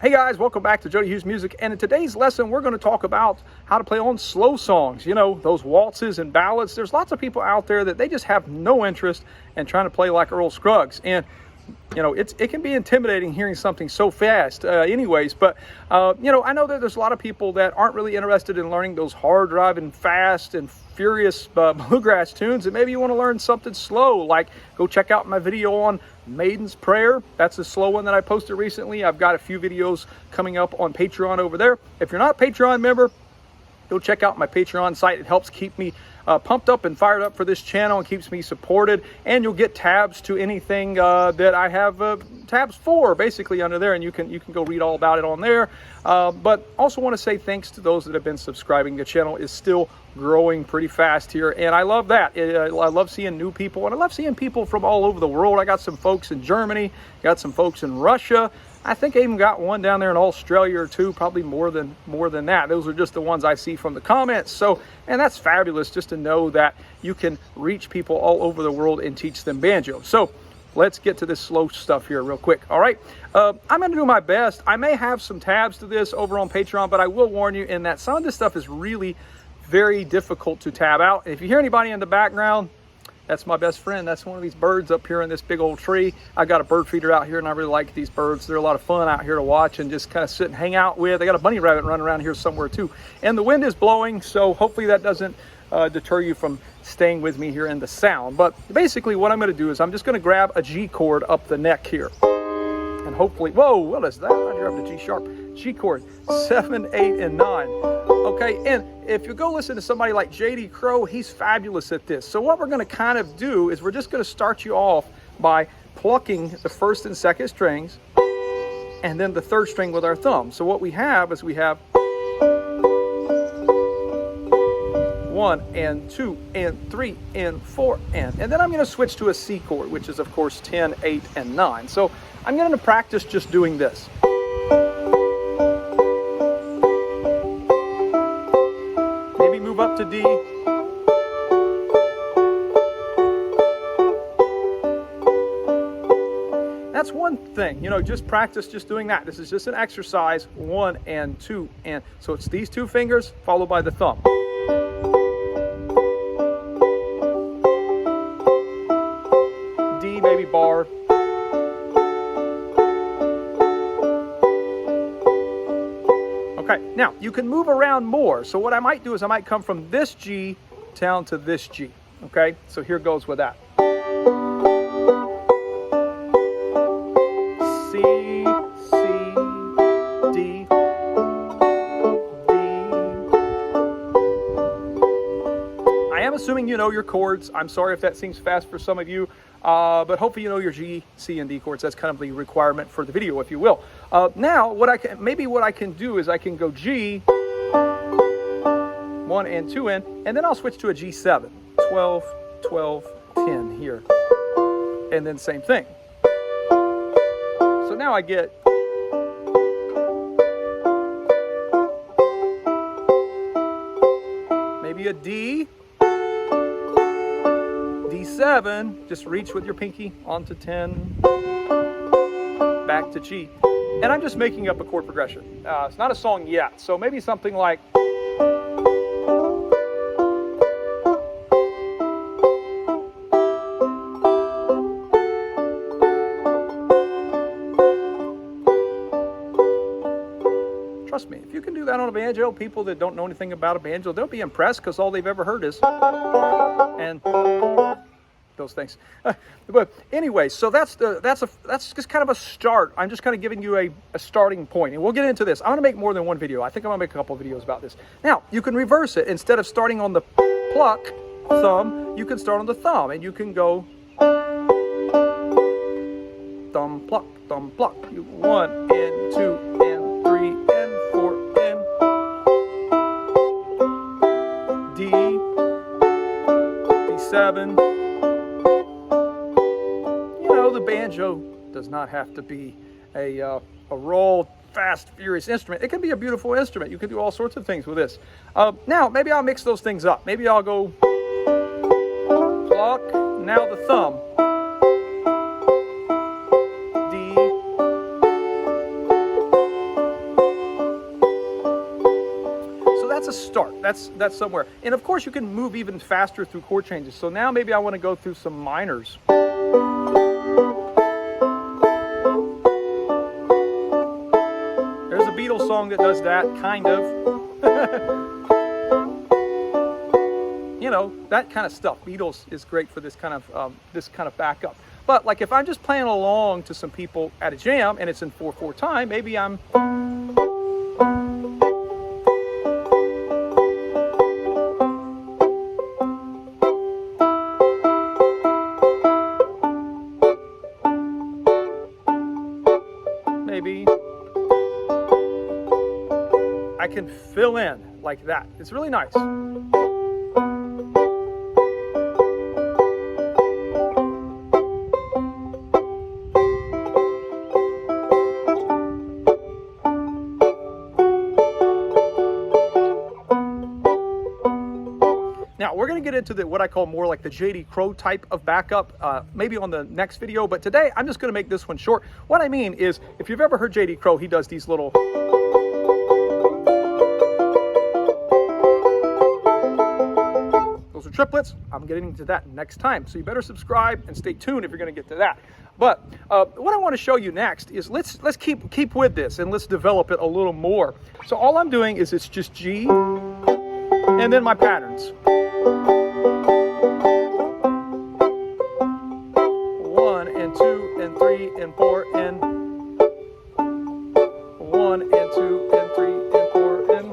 Hey guys, welcome back to Jody Hughes Music, and in today's lesson we're going to talk about how to play on slow songs. You know, those waltzes and ballads. There's lots of people out there that they just have no interest in trying to play like Earl Scruggs, and you know, it can be intimidating hearing something so fast anyways, but you know, I know that there's a lot of people that aren't really interested in learning those hard driving, fast and furious bluegrass tunes, and maybe you want to learn something slow. Like, go check out my video on Maiden's Prayer. That's a slow one that I posted recently. I've got a few videos coming up on Patreon over there. If you're not a Patreon member, go check out my Patreon site. It helps keep me pumped up and fired up for this channel and keeps me supported. And you'll get tabs to anything that I have tabs for, basically, under there. And you can go read all about it on there. But also want to say thanks to those that have been subscribing. The channel is still growing pretty fast here, and I love that. I love seeing new people, and I love seeing people from all over the world. I got some folks in Germany, got some folks in Russia. I think I even got one down there in Australia or two, probably more than that. Those are just the ones I see from the comments. So, and that's fabulous just to know that you can reach people all over the world and teach them banjo. So let's get to this slow stuff here real quick. All right, I'm going to do my best. I may have some tabs to this over on Patreon, but I will warn you in that some of this stuff is really very difficult to tab out. If you hear anybody in the background, that's my best friend. That's one of these birds up here in this big old tree. I got a bird feeder out here, and I really like these birds. They're a lot of fun out here to watch and just kind of sit and hang out with. I got a bunny rabbit running around here somewhere too. And the wind is blowing, so hopefully that doesn't deter you from staying with me here in the sound. But basically what I'm going to do is I'm just going to grab a G chord up the neck here. And hopefully, whoa, what is that? I grabbed a G sharp. G chord, 7, 8, and 9. Okay, and if you go listen to somebody like Jody, Crowe, he's fabulous at this. So what we're going to kind of do is we're just going to start you off by plucking the first and second strings and then the third string with our thumb. So what we have is we have 1 and 2 and 3 and 4 and then I'm going to switch to a C chord, which is of course 10, 8, and 9. So I'm going to practice just doing this. Maybe move up to D. That's one thing, you know, just practice just doing that. This is just an exercise, 1 and 2 and so it's these two fingers followed by the thumb. D, maybe bar. Okay, now you can move around more. So what I might do is I might come from this G down to this G. Okay, so here goes with that. C, C, D, D. I am assuming you know your chords. I'm sorry if that seems fast for some of you. But hopefully you know your G, C, and D chords. That's kind of the requirement for the video, if you will. Now, what I can do is I can go G, 1 and 2 in, and then I'll switch to a G7, 12, 12, 10 here, and then same thing. So now I get maybe a D. D7, just reach with your pinky onto 10, back to G. And I'm just making up a chord progression. It's not a song yet, so maybe something like... Trust me, if you can do that on a banjo, people that don't know anything about a banjo, they'll be impressed because all they've ever heard is... and those things. But anyway, so that's just kind of a start. I'm just kind of giving you a starting point, and we'll get into this. I'm going to make more than one video. I think I'm going to make a couple of videos about this. Now, you can reverse it. Instead of starting on the pluck thumb, you can start on the thumb, and you can go thumb, pluck, 1 and 2 and 3 and 4 and D, D7. The banjo does not have to be a raw, fast, furious instrument. It can be a beautiful instrument. You can do all sorts of things with this. Now, maybe I'll mix those things up. Maybe I'll go pluck, now the thumb. D, a start. That's somewhere. And of course you can move even faster through chord changes. So now maybe I want to go through some minors. There's a Beatles song that does that, kind of. You know, that kind of stuff. Beatles is great for this kind of backup. But like if I'm just playing along to some people at a jam and it's in 4/4 time, maybe I'm I can fill in like that. It's really nice. Now we're going to get into what I call more like the Jody Crowe type of backup, maybe on the next video, but today I'm just going to make this one short. What I mean is, if you've ever heard Jody Crowe, he does these little... Those are triplets. I'm getting into that next time, so you better subscribe and stay tuned if you're going to get to that. But what I want to show you next is let's keep with this and let's develop it a little more. So all I'm doing is it's just G and then my patterns. 1 and 2 and 3 and 4 and 1 and 2 and 3 and 4 and...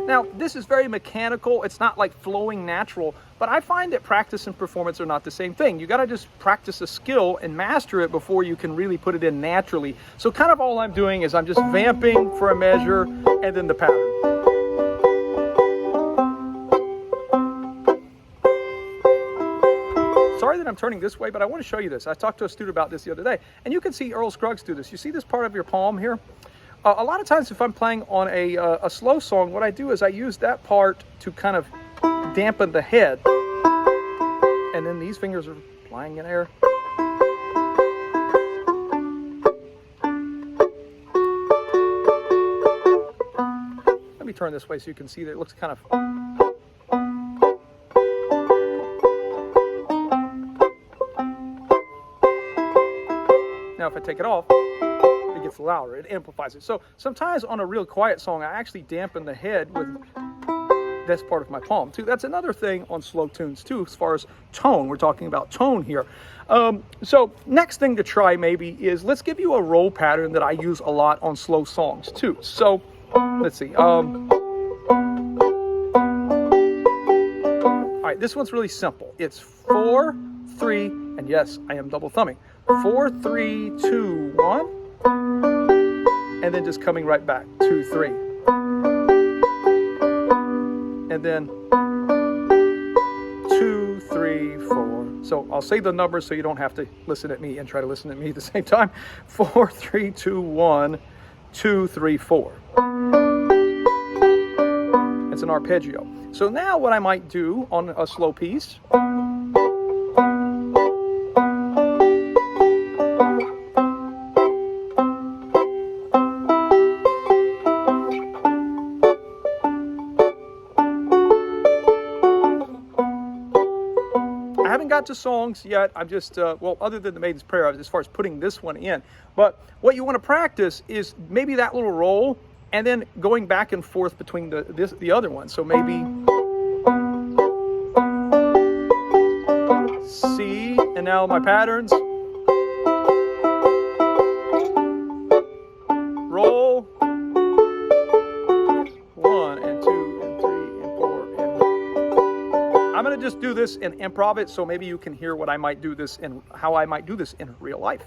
Now this is very mechanical. It's not like flowing natural, but I find that practice and performance are not the same thing. You got to just practice a skill and master it before you can really put it in naturally. So kind of all I'm doing is I'm just vamping for a measure and then the pattern. Sorry that I'm turning this way, but I want to show you this. I talked to a student about this the other day, and you can see Earl Scruggs do this. You see this part of your palm here? A lot of times if I'm playing on a slow song, what I do is I use that part to kind of dampen the head. And then these fingers are flying in air. Let me turn this way so you can see that it looks kind of... Now if I take it off, it gets louder, it amplifies it. So sometimes on a real quiet song, I actually dampen the head with this part of my palm too. That's another thing on slow tunes too, as far as tone. We're talking about tone here. So next thing to try maybe is, let's give you a roll pattern that I use a lot on slow songs too. So let's see. All right, this one's really simple. It's 4, 3, and yes, I am double thumbing. 4, 3, 2, 1, and then just coming right back, 2, 3, and then 2, 3, 4. So I'll say the numbers so you don't have to listen at me and try to listen at me at the same time. 4, 3, 2, 1, 2, 3, 4. It's an arpeggio. So now what I might do on a slow piece, to songs yet. I'm just well, other than the Maiden's Prayer, as far as putting this one in. But what you want to practice is maybe that little roll and then going back and forth between the other one. So maybe C, and now my patterns. Roll. 1 and 2 and 3 and 4 and... I'm going to just do this and improv it, so maybe you can hear what I might do this and how I might do this in real life.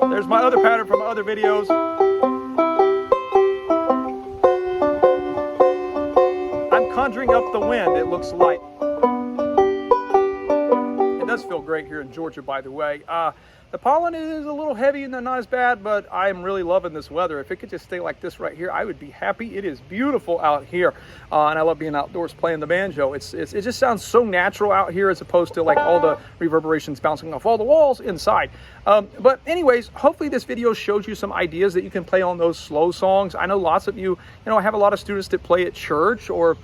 There's my other pattern from other videos. I'm conjuring up the wind, it looks like. It does feel great here in Georgia, by the way. The pollen is a little heavy and not as bad, but I am really loving this weather. If it could just stay like this right here, I would be happy. It is beautiful out here, and I love being outdoors playing the banjo. It just sounds so natural out here as opposed to like all the reverberations bouncing off all the walls inside. But anyways, hopefully this video shows you some ideas that you can play on those slow songs. I know lots of you, I have a lot of students that play at church, or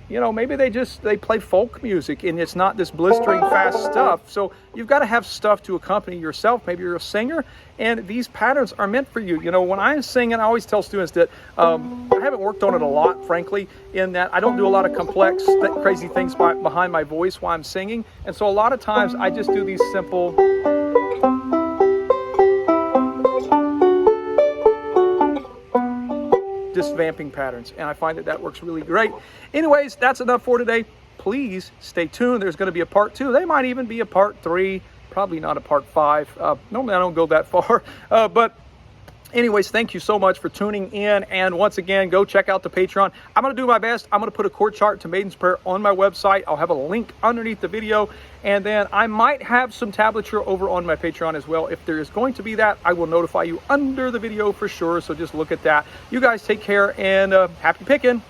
maybe they play folk music and it's not this blistering fast stuff. So you've got to have stuff to accompany yourself. Maybe you're a singer and these patterns are meant for you. When I'm singing, I always tell students that I haven't worked on it a lot, frankly, in that I don't do a lot of complex, crazy things behind my voice while I'm singing. And so a lot of times I just do these simple vamping patterns, and I find that works really great. Anyways, that's enough for today. Please stay tuned. There's going to be a part 2. There might even be a part 3, probably not a part 5. Normally I don't go that far, but anyways, thank you so much for tuning in, and once again, go check out the Patreon. I'm going to do my best. I'm going to put a chord chart to Maiden's Prayer on my website. I'll have a link underneath the video, and then I might have some tablature over on my Patreon as well. If there is going to be that, I will notify you under the video for sure, so just look at that. You guys take care, and happy picking.